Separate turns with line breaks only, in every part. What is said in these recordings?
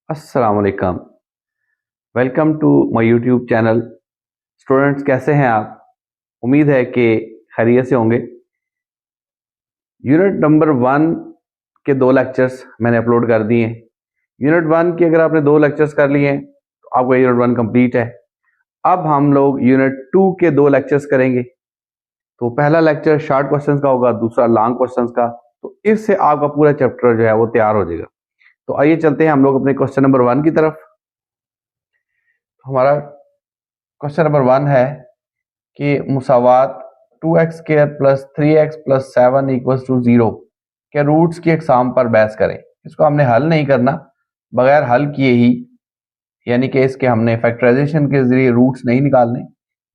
अस्सलाम वालेकुम। Welcome to my YouTube channel. Students कैसे हैं आप? उम्मीद है कि खैरियत से होंगे। यूनिट नंबर 1 के 2 लेक्चर्स मैंने अपलोड कर दिए हैं। यूनिट 1 की अगर आपने 2 लेक्चर्स कर लिए हैं तो आपका यूनिट 1 कंप्लीट है। अब हम लोग यूनिट 2 के 2 लेक्चर्स करेंगे। तो पहला लेक्चर शॉर्ट क्वेश्चंस का होगा, दूसरा लॉन्ग क्वेश्चंस का। तो इससे आपका पूरा चैप्टर जो है वो तैयार हो जाएगा। तो आइए चलते हैं हम लोग अपने क्वेश्चन नंबर 1 की तरफ। हमारा क्वेश्चन नंबर 1 है कि मुसावात 2x² plus 3x plus 7 equals to 0 के रूट्स की एग्जाम पर बहस करें। इसको हमने हल नहीं करना, बगैर हल किए ही, यानी कि इसके हमने फैक्टराइजेशन के जरिए रूट्स नहीं निकालने,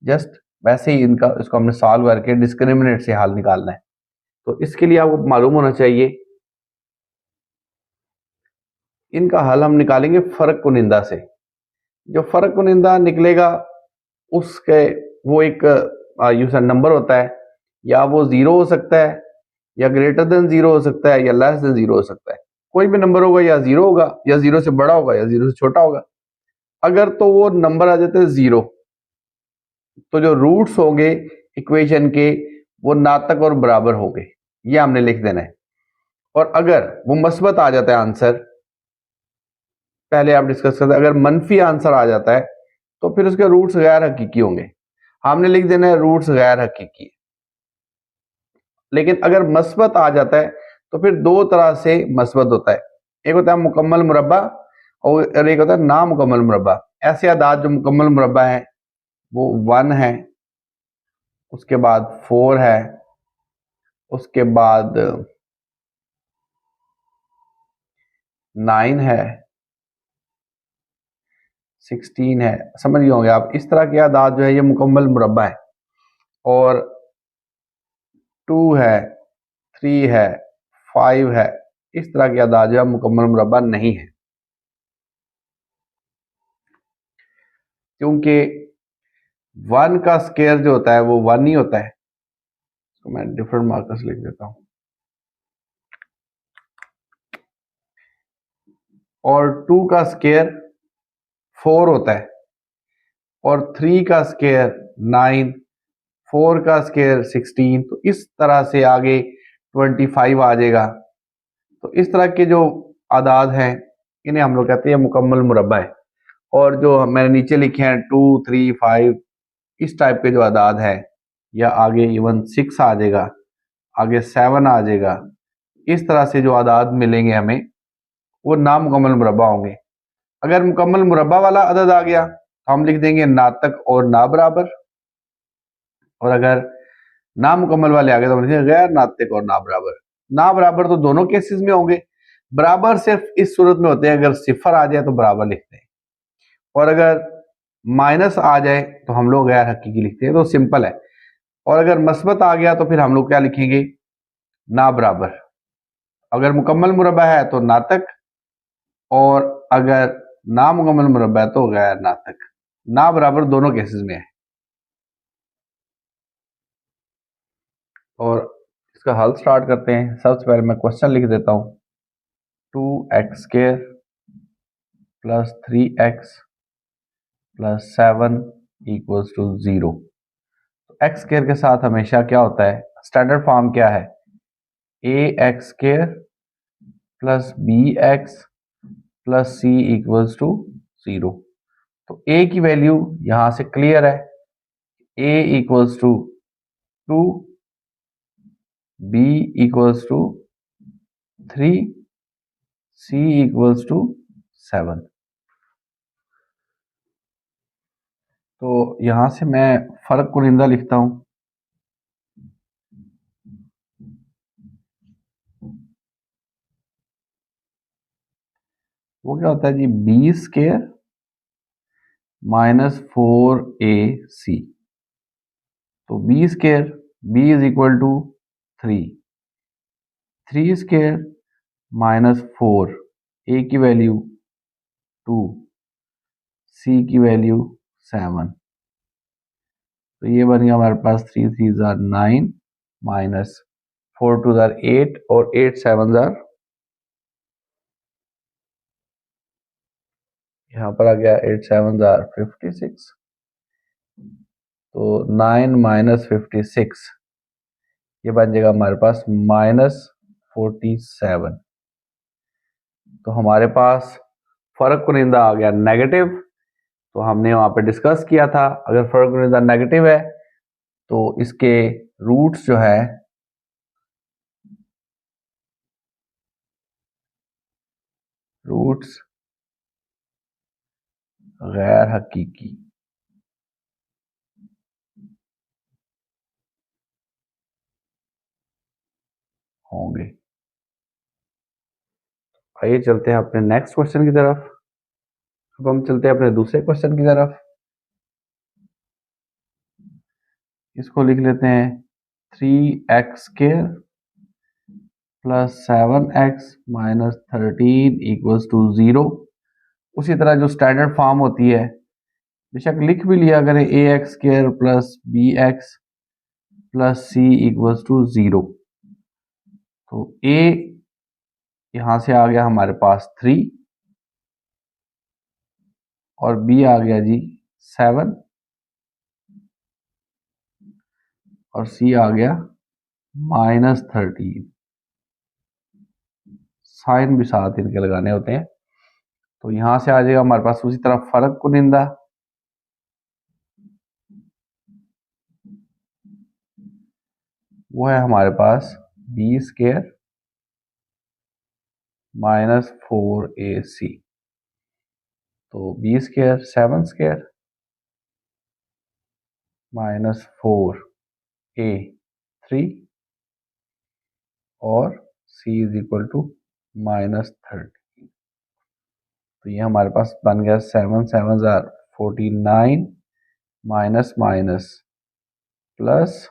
जस्ट वैसे ही इसको हमने सॉल्व करके डिस्क्रिमिनेट से हल निकालना है। तो इसके लिए आपको मालूम होना चाहिए, इनका हल हम निकालेंगे फर्क कुनिंदा से। जो फर्क कुनिंदा निकलेगा उसके वो एक यूजर नंबर होता है, या वो 0 हो सकता है, या ग्रेटर देन 0 हो सकता है, या लेस देन 0 हो सकता है। कोई भी नंबर होगा, या 0 होगा, या 0 से बड़ा होगा, या 0 से छोटा होगा। अगर तो वो नंबर आ जाते हैं 0, तो जो रूट्स होंगे इक्वेशन के वो नातक और बराबर होंगे, ये हमने लिख देना है। और अगर वो मस्बत आ जाता है आंसर, पहले आप डिस्कस करते हैं, अगर मनफी आंसर आ जाता है तो फिर उसके रूट्स गैर हकीकी होंगे। हमने लिख देना है रूट्स गैर हकीकी। लेकिन अगर मस्बत आ जाता है तो फिर दो तरह से मस्बत होता है, एक होता है मुकम्मल मुरब्बा और एक होता है नामुकम्मल मुरब्बा। ऐसे आदाद जो मुकम्मल मुरब्बा है वो 1 है, उसके बाद 4 है, उसके बाद 9 है, 16 है। समझ गए होंगे आप, इस तरह के आदाद जो है ये मुकम्मल मुरब्बा है। और 2 है, 3 है, 5 है, इस तरह के आदाद जो है मुकम्मल मुरब्बा नहीं है, क्योंकि 1 का स्केयर जो होता है वो 1 ही होता है। तो मैं डिफरेंट मार्कर्स लिख देता हूं। और 2 का स्केयर 4 होता है, और 3 का स्केयर 9, 4 का स्केयर 16। तो इस तरह से आगे 25 आ जाएगा। तो इस तरह के जो आदाद हैं इन्हें हम लोग कहते हैं मुकम्मल मुरब्बा है। और जो मैंने नीचे लिखे हैं 2, 3, 5, इस टाइप के जो आदाद है, या आगे इवन 6 आ जाएगा, आगे 7 आ जाएगा, इस तरह से जो आदाद मिलेंगे हमें वो नामुकम्मल मुरब्बा होंगे। अगर मुकम्मल मुरब्बा वाला अदद आ गया तो हम लिख देंगे नातक और ना बराबर, और अगर नामुकम्मल वाले आ गए तो हम लिखेंगे गैर नातक और ना बराबर। ना बराबर तो दोनों केसेस में होंगे, बराबर सिर्फ इस सूरत में होते हैं अगर सिफर आ जाए तो बराबर लिखते हैं, और अगर माइनस आ जाए तो हम लोग गैर हकीकी लिखते हैं। तो सिंपल है। और अगर मस्बत आ गया तो फिर हम लोग क्या लिखेंगे? ना बराबर। अगर मुकम्मल मुरब्बा है तो नातक, और अगर नामुकम्मल मुरब्बा है तो गैर नातक। ना बराबर दोनों केसेस में है। और इसका हल स्टार्ट करते हैं। सबसे पहले मैं क्वेश्चन लिख देता हूं। 2x² plus 3x plus 7 equals to 0। X square के साथ हमेशा क्या होता है, स्टैंडर्ड फॉर्म क्या है? ax² plus bx plus c equals to 0। तो a की वैल्यू यहां से क्लियर है, a equals to 2, b equals to 3, c equals to 7। तो यहां से मैं फर्क कुनिंदा लिखता हूं। वो क्या होता है जी? b² minus 4ac। तो b² b is equal to 3, 3² minus 4, a की वैल्यू 2, c की वैल्यू 7। तो ये बन गया हमारे पास 3 3 जार 9 माइनस 4 2 जार 8 और 8 7 जार यहाँ पर आ गया 8 7 56, तो 9 माइनस 56 ये बन जाएगा हमारे पास -47। तो हमारे पास फर्क कुनिंदा आ गया नेगेटिव। तो हमने वहां पे डिस्कस किया था अगर फर्क कुनिंदा नेगेटिव है तो इसके रूट्स जो है रूट्स गैर हकीकी होंगे। आइए चलते हैं अपने नेक्स्ट क्वेश्चन की तरफ। अब हम चलते हैं अपने दूसरे क्वेश्चन की तरफ। इसको लिख लेते हैं 3x² plus 7x minus 13 equals to 0। उसी तरह जो स्टैंडर्ड फॉर्म होती है बेशक लिख भी लिया करें ax² plus bx plus c equals to 0। तो a यहां से आ गया हमारे पास 3 और b आ गया जी 7 और c आ गया -13। साइन भी साथ इनके लगाने होते हैं। तो यहां से आ जाएगा हमारे पास उसी तरह फर्क कुनिंदा। वो है हमारे पास b² माइनस 4ac। तो b² 7² माइनस 4a 3 और c इज इक्वल टू -13। तो ये हमारे पास बन गया 7 7 49 माइनस माइनस प्लस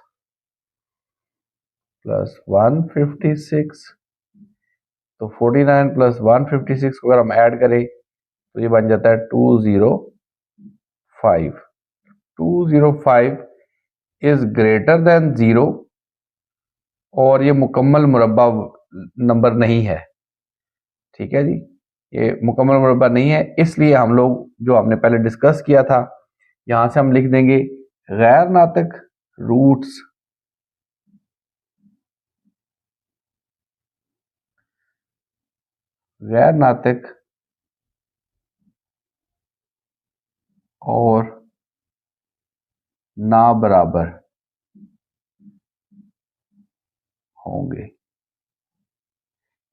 प्लस 156। तो 49 प्लस 156 को अगर हम ऐड करें तो ये बन जाता है 205। 205 इज ग्रेटर देन 0 और ये मुकम्मल मुरब्बा नंबर नहीं है। ठीक है जी, ये मुकम्मल मुरब्बा नहीं है, इसलिए हम लोग जो हमने पहले डिस्कस किया था यहां से हम लिख देंगे गैर नातिक रूट्स गैर नातिक और ना बराबर होंगे।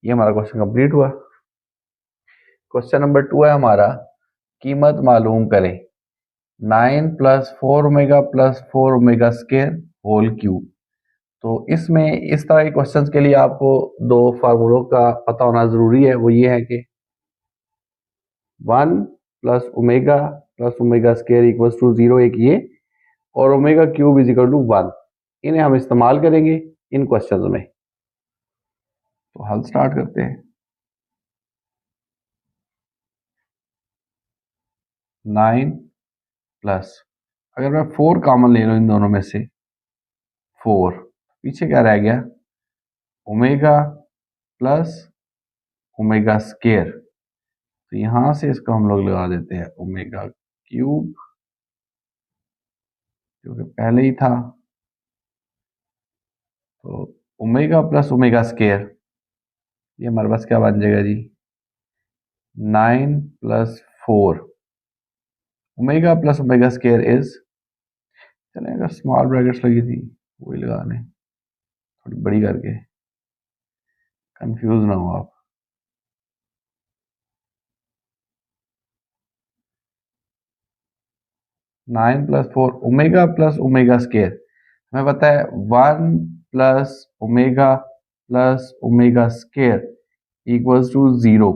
ये हमारा क्वेश्चन कंप्लीट हुआ। क्वेश्चन नंबर 2 है हमारा, कीमत मालूम करें 9 plus 4 omega plus 4 omega square whole cube. तो इसमें इस तरह के क्वेश्चंस के लिए आपको दो फार्मूलों का पता होना जरूरी है। वो ये है कि 1 plus omega square equals to 0 एक ये, और omega cube is equal to 1। इन्हें हम इस्तेमाल करेंगे इन क्वेश्चंस में। तो हल स्टार्ट करते हैं। 9 प्लस, अगर मैं 4 कॉमन ले लूं इन दोनों में से 4, पीछे क्या रह गया ओमेगा प्लस ओमेगा स्क्वायर। तो यहां से इसको हम लोग लगा देते हैं ओमेगा क्यूब जो कि पहले ही था। तो ओमेगा प्लस ओमेगा स्क्वायर ये हमारे पास क्या बन जाएगा जी 9 plus 4 omega plus omega square is, चलें अगर स्मॉल ब्रैकेट्स लगी थी वही लगा लें थोड़ी बड़ी करके, कंफ्यूज ना हो आप। 9 प्लस ओमेगा स्क्वायर हमें पता है 1 plus omega square equals to 0।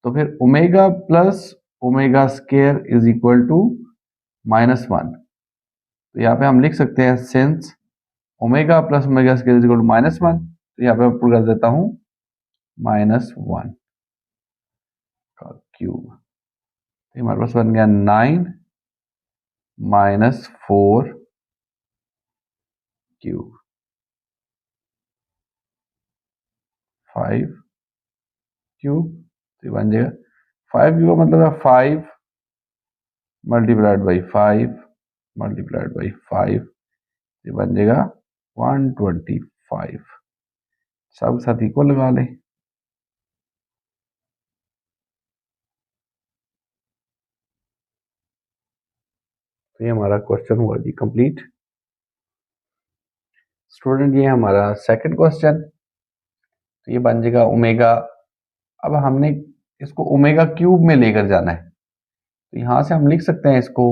तो फिर omega plus omega square is equal to -1। तो यहाँ पे हम लिख सकते हैं since omega plus omega square is equal to -1, तो यहाँ पे मैं पुट कर देता हूँ -1 का क्यूब। तो हमारे पास बन गया 9 -4 क्यूब 5 क्यूब। तो बन जाएगा 5 क्यूब मतलब है 5 मल्टीप्लाइड बाई 5 मल्टीप्लाइड बाई 5, ये बन जाएगा 125। सब साथ इक्वल लगा लें। तो ये हमारा क्वेश्चन हुआ जी कंप्लीट। स्टूडेंट ये हमारा सेकंड क्वेश्चन, तो ये बन जाएगा ओमेगा। अब हमने इसको ओमेगा क्यूब में लेकर जाना है, तो यहां से हम लिख सकते हैं इसको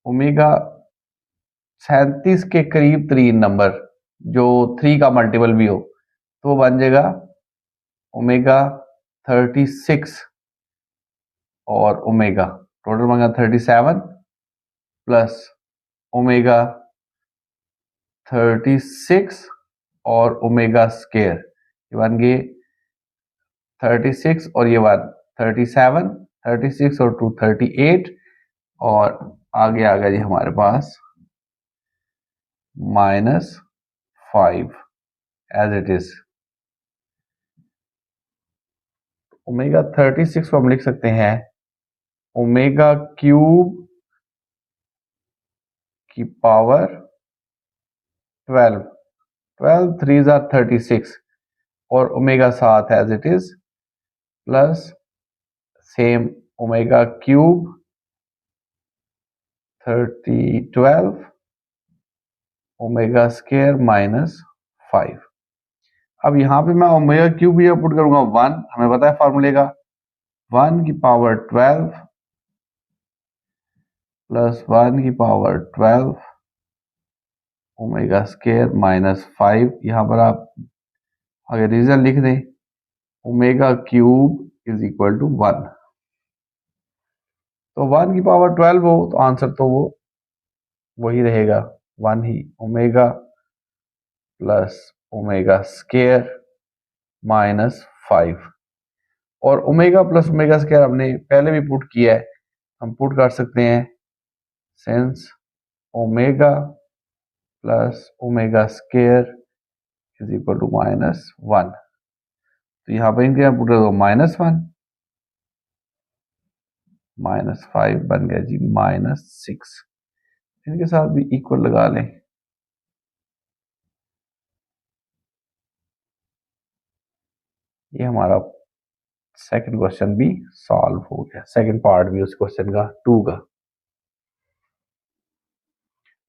ओमेगा 37 के करीब 3 नंबर जो 3 का मल्टीपल भी हो, तो बन जाएगा ओमेगा 36 और ओमेगा टोटल बन गया 37 प्लस ओमेगा 36 और ओमेगा स्केयर, ये बन गए 36 और ये 1 37, 36 और 2 38, और आगे आ गया जी हमारे पास -5 एज इट इज। ओमेगा 36 को हम लिख सकते हैं ओमेगा क्यूब की पावर 12, 12 3 आर 36 और omega 7 as it is, plus same omega cube 12 omega square -5। अब यहां पे मैं ओमेगा क्यूब भी पुट करूंगा 1, हमें पता है फॉर्मूले का, 1 की पावर 12 प्लस 1 की पावर 12 ओमेगा स्केयर -5। यहां पर आप अगर रीजन लिख दें omega cube is equal to 1, तो 1 की पावर 12 हो तो आंसर तो वो वही रहेगा 1 ही, ओमेगा प्लस ओमेगा स्केयर -5। और ओमेगा प्लस ओमेगा स्केयर हमने पहले भी पुट किया है, हम पुट कर सकते हैं since omega plus omega square is equal to -1, तो यहाँ पर इनके पुट कर दो -1 -5 बन गया जी -6। इनके साथ भी इक्वल लगा लें। ये हमारा सेकंड क्वेश्चन भी सॉल्व हो गया, सेकंड पार्ट भी उस क्वेश्चन का 2 का।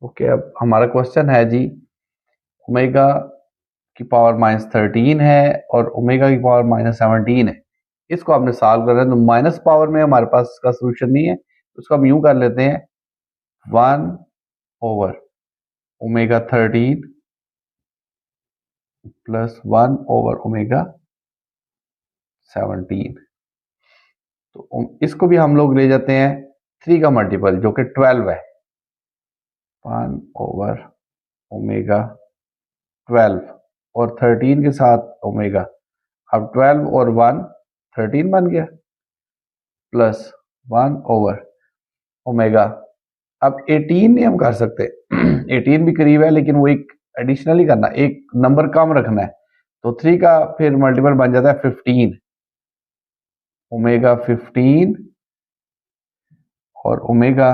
ओके, अब हमारा क्वेश्चन है जी ओमेगा की पावर -13 है और ओमेगा की पावर -17 है, इसको आपने सॉल्व कर रहे हैं, तो माइनस पावर में हमारे पास इसका सोल्यूशन नहीं है, तो उसको हम यूं कर लेते हैं 1 over omega 13 plus 1 over omega 17। तो इसको भी हम लोग ले जाते हैं 3 का मल्टीपल जो कि 12 है, 1 ओवर ओमेगा 12 और 13 के साथ ओमेगा, अब 12 और 1 13 बन गया, प्लस 1 ओवर ओमेगा। अब 18 नहीं हम कर सकते 18 भी करीब है, लेकिन वो एक एडिशनली करना, एक नंबर कम रखना है, तो 3 का फिर मल्टीपल बन जाता है 15, ओमेगा 15 और ओमेगा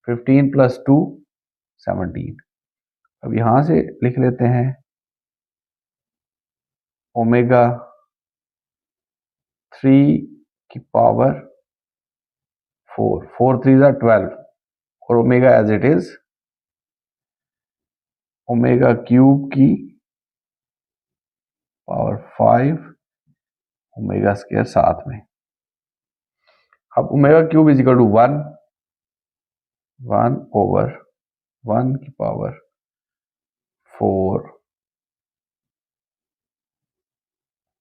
15 प्लस 2 17। अब यहां से लिख लेते हैं ओमेगा 3 की पावर 4, 4 3 12 और omega as it is omega cube की पावर 5 ओमेगा स्क्वायर साथ में। अब omega cube is equal to 1 over 1 की पावर 4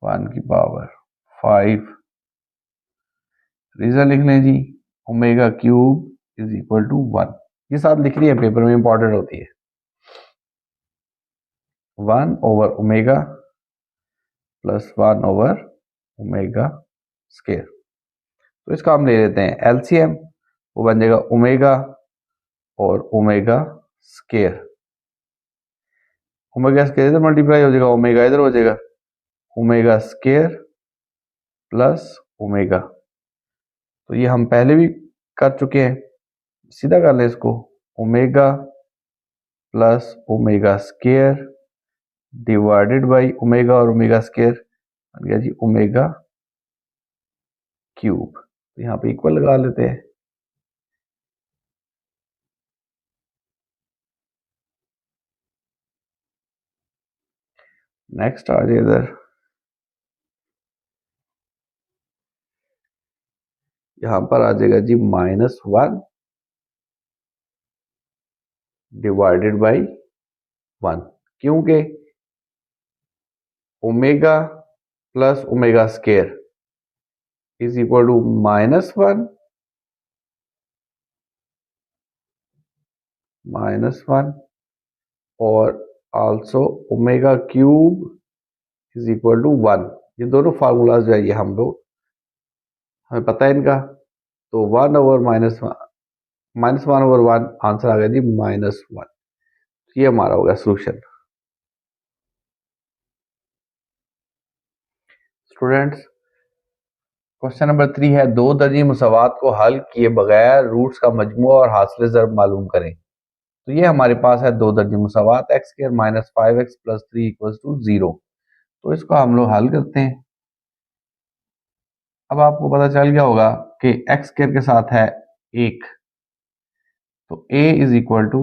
1 की पावर 5, रीजन लिख लें जी omega cube is equal to 1, ये साथ लिख रही है पेपर में, इंपॉर्टेंट होती है। 1 over omega plus 1 over omega square, तो इसका हम ले लेते हैं एलसीएम, वो बन जाएगा ओमेगा और ओमेगा स्केयर, ओमेगा स्केयर इधर मल्टीप्लाई हो जाएगा, ओमेगा इधर हो जाएगा, ओमेगा स्केयर प्लस ओमेगा। तो ये हम पहले भी कर चुके हैं, सीधा कर लें इसको, omega plus omega square divided by omega और ओमेगा स्केयर बन गया जी ओमेगा क्यूब। तो यहाँ पे इक्वल लगा लेते हैं। नेक्स्ट आ जाए इधर, यहां पर आ जाएगा जी -1 डिवाइडेड बाई 1, क्योंकि omega plus omega square is equal to -1 और also omega cube is equal to 1। ये दोनों फार्मूलाज जो है ये हम लोग हमें पता है इनका। तो 1/-1 आंसर आ गया जी -1। ये हमारा हो गया सोल्यूशन। स्टूडेंट्स, क्वेश्चन नंबर 3 है, दो दर्जी मुसावात को हल किए बगैर रूट्स का मजमूआ और हासिल ज़रब मालूम करें। तो ये हमारे पास है दो दर्जी मुसावात, X square minus 5x plus 3 equal to 0। तो इसको हम लोग हल करते हैं। अब आपको पता चल गया होगा कि एक्स स्क्वायर के साथ है 1, तो a is equal to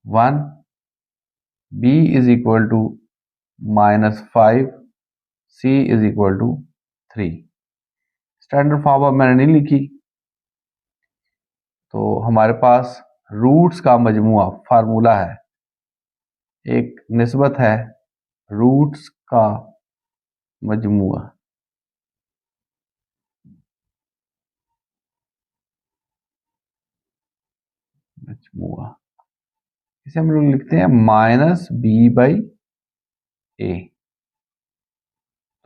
1, b is equal to -5, c is equal to 3। Standard form अब मैंने नहीं लिखी, तो हमारे पास रूट्स का मजमूआ फार्मूला है, एक निस्बत है रूट्स का मजमूआ। इसे हम लोग लिखते हैं -b/a।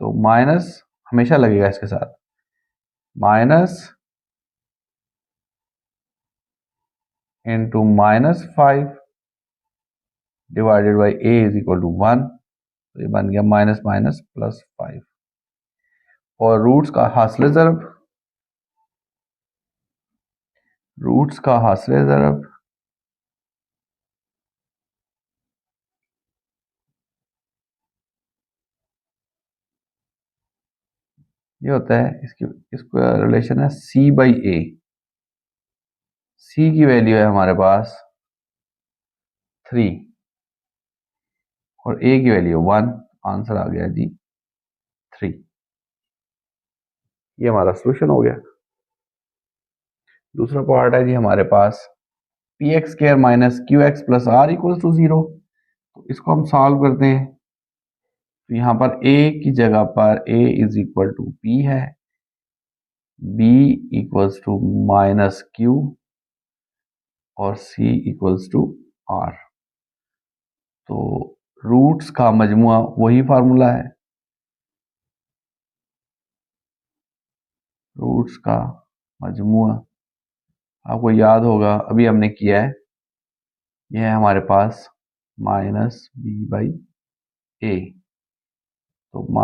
तो माइनस हमेशा लगेगा इसके साथ, minus into -5 divided by a is equal to 1। तो ये बन गया माइनस माइनस प्लस 5। और रूट्स का हासिल ज़रब, रूट्स का हासिल ज़रब ये होता है, इसको रिलेशन है c/a। c की वैल्यू है हमारे पास 3 और a की वैल्यू 1। आंसर आ गया जी 3। ये हमारा सोल्यूशन हो गया। दूसरा पार्ट है जी हमारे पास px square minus qx plus r equal to 0। तो इसको हम सॉल्व करते हैं। तो यहाँ पर a की जगह पर a is equal to p है, b इक्वल्स टू -q और c इक्वल्स टू r। तो रूट्स का मजमुआ वही फार्मूला है, रूट्स का मजमुआ आपको याद होगा अभी हमने किया है। यह है हमारे पास -b/a। तो -q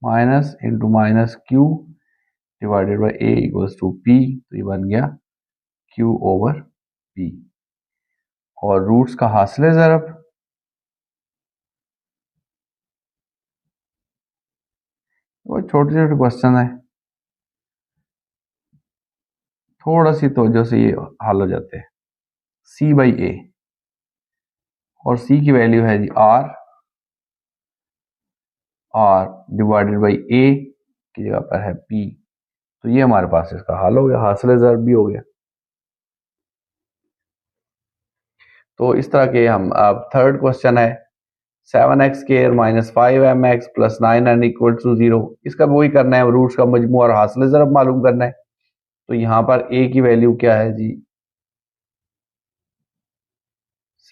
minus into -q divided by a equals to p। तो ये बन गया q/p। और रूट्स का हासिल ज़रब, वो छोटे छोटे क्वेश्चन है, थोड़ा सी तवज्जो से ये हल हो जाते हैं। c/a और c की वैल्यू है जी r डिवाइडेड बाई a की जगह पर है p। तो ये हमारे पास इसका हल हो गया, हासिल ज़रब भी हो गया। तो इस तरह के हम अब थर्ड क्वेश्चन है 7x square minus 5mx plus 9n equal to 0। इसका वही करना है, रूट्स का मजमू और हासिल ज़रब मालूम करना है। तो यहाँ पर a की वैल्यू क्या है जी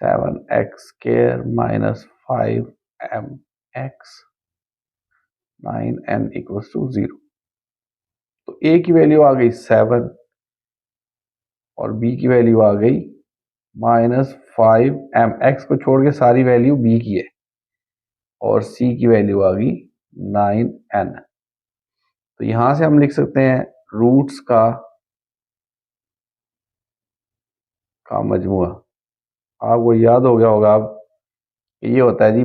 7x square minus 5mx 9n equal to 0। तो a की वैल्यू आ गई 7 और b की वैल्यू आ गई -5m। x को छोड़ के सारी वैल्यू b की है। और c की वैल्यू आ गई 9n। तो यहां से हम लिख सकते हैं रूट्स का मजमुआ। आपको याद हो गया होगा अब, ये होता है जी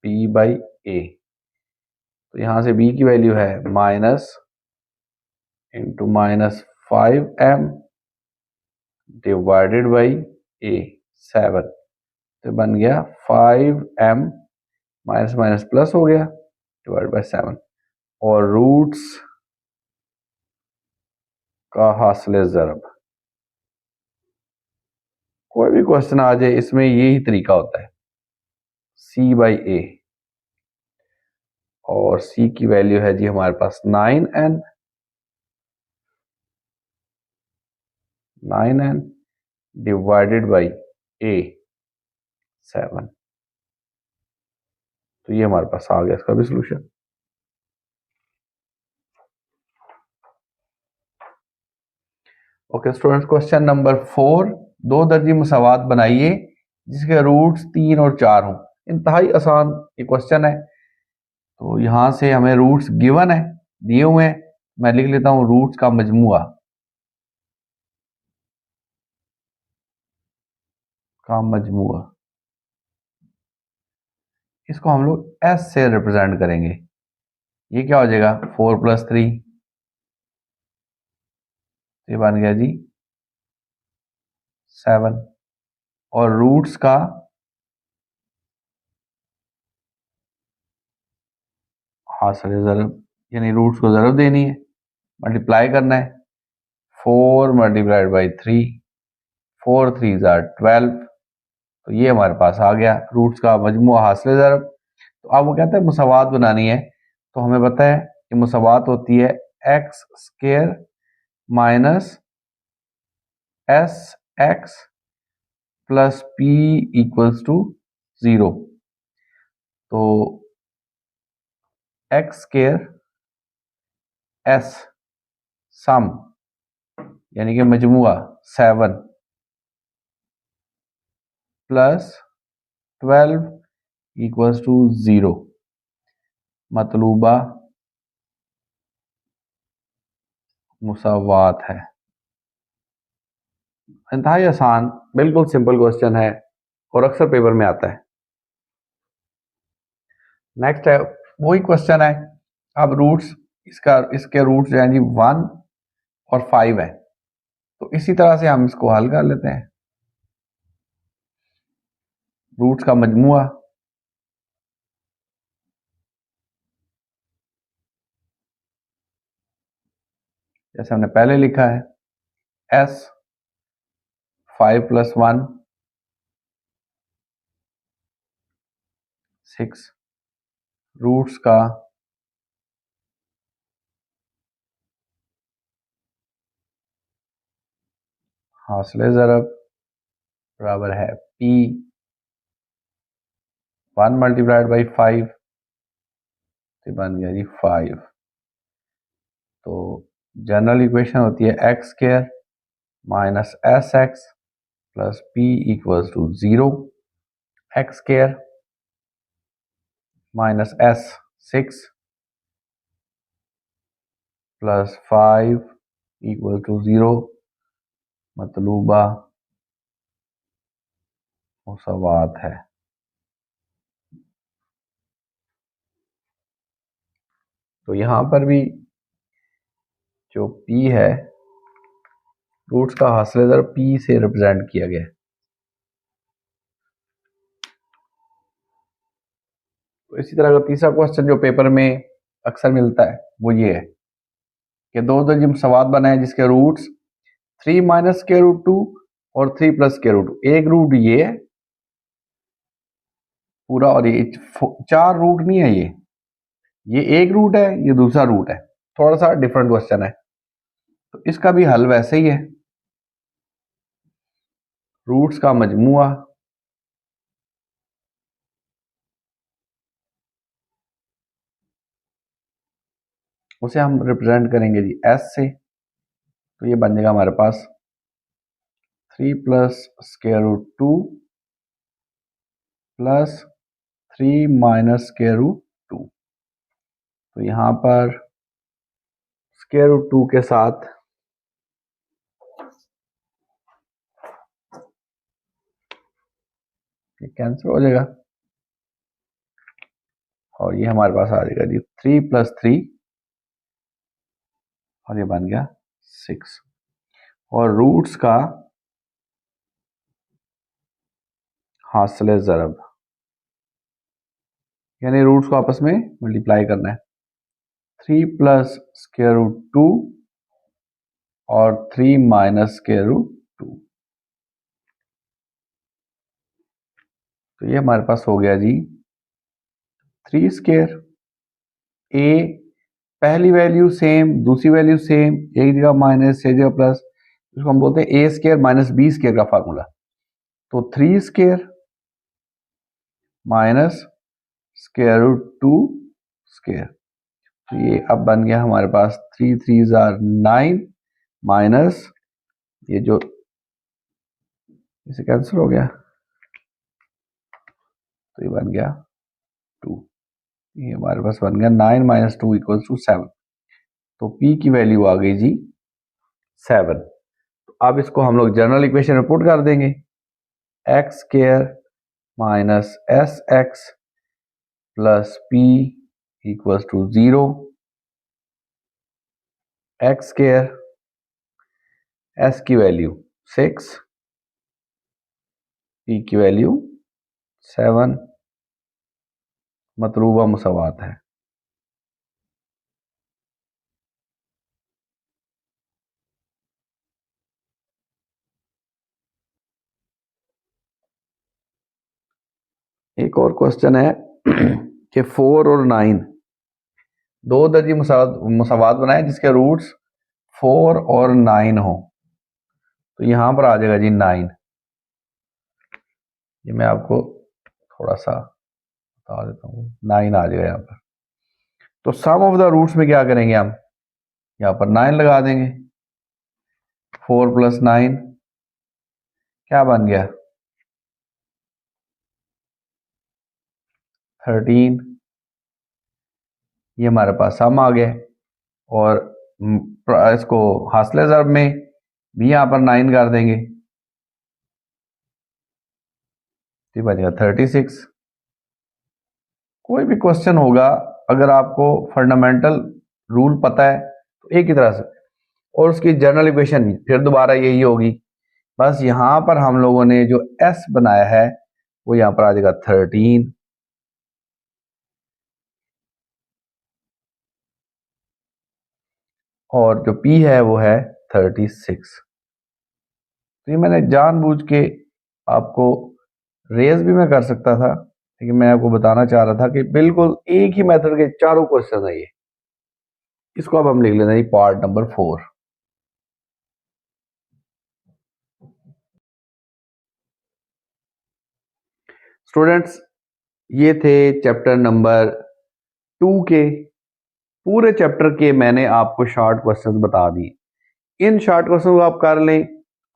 -b/a। तो यहां से b की वैल्यू है minus into -5m divided by a 7। तो बन गया 5m माइनस माइनस प्लस हो गया डिवाइड बाई 7। और रूट्स का हासिल ज़रब, कोई भी क्वेश्चन आ जाए इसमें यही तरीका होता है, c/a। और c की वैल्यू है जी हमारे पास 9n डिवाइडेड बाई a 7। तो ये हमारे पास आ गया इसका भी solution. Okay students, question number 4, दो दर्जी मुसावात बनाइए जिसके रूट्स 3 और 4 हों। इंतहाई आसान ये क्वेश्चन है। तो यहां से हमें रूट्स गिवन है, दिए हुए हैं। मैं लिख लेता हूं रूट्स का मजमुआ इसको हम लोग s से रिप्रेजेंट करेंगे। ये क्या हो जाएगा 4 + 3, ये बन गया जी 7। और रूट्स का हासिल ज़रब, यानी रूट्स को ज़रब देनी है, मल्टीप्लाई करना है। 4 मल्टीप्लाइड बाई 3, 4 3 12। तो ये हमारे पास आ गया रूट्स का मजमूआ हासिल ज़रब। तो अब वो कहते हैं मुसावात बनानी है। तो हमें पता है कि मुसावात होती है x² minus sx plus p = 0। तो x² s सम यानी कि मजमुआ 7 प्लस 12 = 0। मतलूबा मुसावात है। इंतहाई आसान, बिल्कुल सिंपल क्वेश्चन है और अक्सर पेपर में आता है। नेक्स्ट है वही क्वेश्चन है। अब रूट्स इसके रूट्स जो हैं जी 1 और 5 है। तो इसी तरह से हम इसको हल कर लेते हैं। रूट्स का मजमुआ जैसे हमने पहले लिखा है s 5 + 1 6। रूट्स का हासिल ज़रब बराबर है p 1 मल्टीप्लाइड बाई 5। तो बन गया जी 5। तो जनरल इक्वेशन होती है x² minus sx plus p = 0। x² minus s 6 plus 5 = 0। मतलूबा मुसावात है। तो यहां पर भी जो p है रूट्स का हासिल ज़रब p से रिप्रेजेंट किया गया है। तो इसी तरह का तीसरा क्वेश्चन जो पेपर में अक्सर मिलता है वो ये है कि दो दर्जी मुसावात बनाए जिसके रूट्स 3 - √2 और 3 + √2। एक रूट ये है पूरा और ये 4 रूट नहीं है। ये एक रूट है, ये दूसरा रूट है। थोड़ा सा डिफरेंट क्वेश्चन है। तो इसका भी हल वैसे ही है, रूट्स का मजमुआ उसे हम रिप्रेजेंट करेंगे जी s से। तो ये बन जाएगा हमारे पास 3 + √2 प्लस 3 माइनस स्क्वायर रूट 2। तो यहाँ पर स्क्वायर रूट 2 के साथ ये कैंसिल हो जाएगा और ये हमारे पास आ जाएगा जी 3 प्लस 3 और ये बन गया 6। और रूट्स का हासिल ज़रब, यानी रूट्स को आपस में मल्टीप्लाई करना है। 3 प्लस स्क्वायर रूट 2 और 3 माइनस स्क्वायर रूट 2। तो ये हमारे पास हो गया जी 3 स्क्वायर। ए पहली वैल्यू सेम, दूसरी वैल्यू सेम, एक जगह माइनस एक जगह प्लस, इसको हम बोलते हैं A square minus B square का फार्मूला। तो 3 square minus square root 2 square. तो ये अब बन गया हमारे पास 3 3 जार 9 माइनस ये जो इसे कैंसिल हो गया तो ये बन गया 2। ये हमारे पास बन गया 9 माइनस 2 इक्वल टू 7। तो P की वैल्यू आ गई जी 7। तो अब इसको हम लोग जनरल इक्वेशन में पुट कर देंगे। X square minus s x plus P equals to 0। X square, s की वैल्यू 6, P की वैल्यू 7, मतलूबा मुसावात है। एक और क्वेश्चन है कि 4 और 9 दो दर्जी मुसावात बनाए जिसके रूट्स 4 और 9 हो। तो यहां पर आ जाएगा जी 9। ये मैं आपको थोड़ा सा बता देता हूँ, 9 आ जाएगा यहाँ पर। तो सम ऑफ द रूट्स में क्या करेंगे हम, यहाँ पर 9 लगा देंगे। 4 प्लस 9 क्या बन गया 13। ये हमारे पास सम आ गया और इसको हासिल ज़रब में भी यहाँ पर 9 कर देंगे तो बनेगा 36। कोई भी क्वेश्चन होगा अगर आपको फंडामेंटल रूल पता है तो एक ही तरह से, और उसकी जनरल इक्वेशन फिर दोबारा यही होगी। बस यहाँ पर हम लोगों ने जो एस बनाया है वो यहाँ पर आ जाएगा 13 और जो P है वो है 36। तो ये मैंने जानबूझ के आपको रेज भी मैं कर सकता था, लेकिन मैं आपको बताना चाह रहा था कि बिल्कुल एक ही मेथड के चारों क्वेश्चन है ये। इसको अब हम लिख लेते हैं पार्ट नंबर 4। स्टूडेंट्स ये थे चैप्टर नंबर 2 के। पूरे चैप्टर के मैंने आपको शॉर्ट क्वेश्चंस बता दिए। इन शॉर्ट क्वेश्चन को आप कर लें,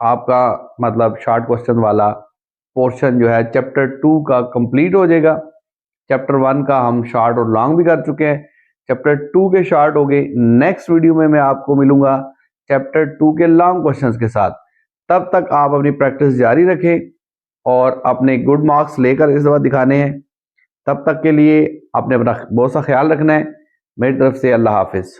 आपका मतलब शॉर्ट क्वेश्चन वाला पोर्शन जो है चैप्टर 2 का कंप्लीट हो जाएगा। चैप्टर 1 का हम शॉर्ट और लॉन्ग भी कर चुके हैं, चैप्टर 2 के शॉर्ट हो गए। नेक्स्ट वीडियो में मैं आपको मिलूंगा चैप्टर 2 के लॉन्ग क्वेश्चंस के साथ। तब तक आप अपनी प्रैक्टिस जारी रखें और अपने गुड मार्क्स लेकर इस दफा दिखाने हैं। तब तक के लिए आपने अपना बहुत सा ख्याल रखना है। मेरी तरफ से अल्लाह हाफिज।